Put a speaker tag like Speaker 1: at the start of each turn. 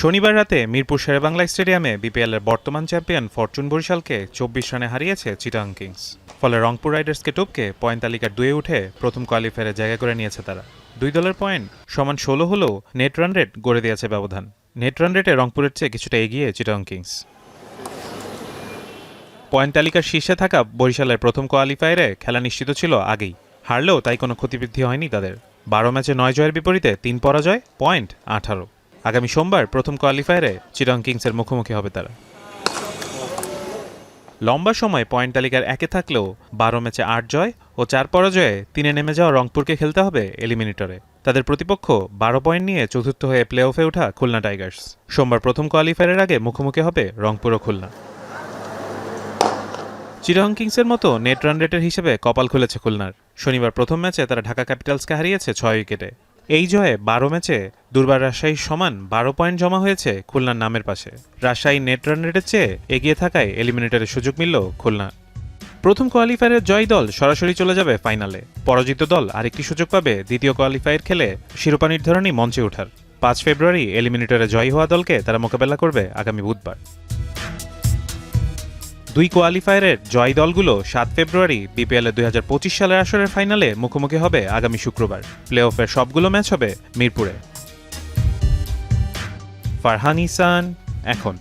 Speaker 1: শনিবার রাতে মিরপুর শেরেবাংলা স্টেডিয়ামে বিপিএলের বর্তমান চ্যাম্পিয়ন ফরচুন বরিশালকে ২৪ রানে হারিয়েছে চিটাগং কিংস। ফলে রংপুর রাইডার্সকে টপকে পয়েন্ট তালিকার 2-এ উঠে প্রথম কোয়ালিফায়ারে জায়গা করে নিয়েছে তারা। দুই দলের পয়েন্ট সমান ১৬ হলেও নেট রান রেট গড়ে দিয়েছে ব্যবধান। নেট রান রেটে রংপুরের চেয়ে কিছুটা এগিয়ে চিটাগং কিংস। পয়েন্ট তালিকার শীর্ষে থাকা বরিশালের প্রথম কোয়ালিফায়ারে খেলা নিশ্চিত ছিল আগেই, হারলেও তাই কোনো ক্ষতিবৃদ্ধি হয়নি তাদের। ১২ ম্যাচে ৯ জয়ের বিপরীতে ৩ পরাজয়, পয়েন্ট ১৮। আগামী সোমবার প্রথম কোয়ালিফায়ারে চিটাগং কিংসের মুখোমুখি হবে তারা। লম্বা সময় পয়েন্ট তালিকার ১-এ থাকলেও ১২ ম্যাচে ৮ জয় ও ৪ পরাজয়ে ৩-এ নেমে যাওয়া রংপুরকে খেলতে হবে এলিমিনেটরে। তাদের প্রতিপক্ষ ১২ পয়েন্ট নিয়ে চতুর্থ হয়ে প্লে অফে ওঠা খুলনা টাইগার্স। সোমবার প্রথম কোয়ালিফায়ারের আগে মুখোমুখি হবে রংপুর ও খুলনা। চিটাগং কিংসের মতো নেট রান রেটের হিসেবে কপাল খুলেছে খুলনার। শনিবার প্রথম ম্যাচে তারা ঢাকা ক্যাপিটালসকে হারিয়েছে ৬ উইকেটে। এই জয়ে ১২ ম্যাচে দুর্বার রাজশাহীর সমান ১২ পয়েন্ট জমা হয়েছে খুলনার নামের পাশে। রাজশাহী নেট রান রেটের চেয়ে এগিয়ে থাকায় এলিমিনেটরের সুযোগ মিলল খুলনা। প্রথম কোয়ালিফায়ারের জয়ী দল সরাসরি চলে যাবে ফাইনালে। পরাজিত দল আরেকটি সুযোগ পাবে দ্বিতীয় কোয়ালিফায়ার খেলে শিরোপা নির্ধারণী মঞ্চে ওঠার। ৫ ফেব্রুয়ারি এলিমিনেটরে জয়ী হওয়া দলকে তারা মোকাবেলা করবে আগামী বুধবার। দুই কোয়ালিফায়ারের জয়ী দলগুলো ৭ ফেব্রুয়ারি বিপিএলের ২০২৫ সালের আসরের ফাইনালে মুখোমুখি হবে আগামী শুক্রবার। প্লে অফের সবগুলো ম্যাচ হবে মিরপুরে। ফারহান ইহসান, এখন।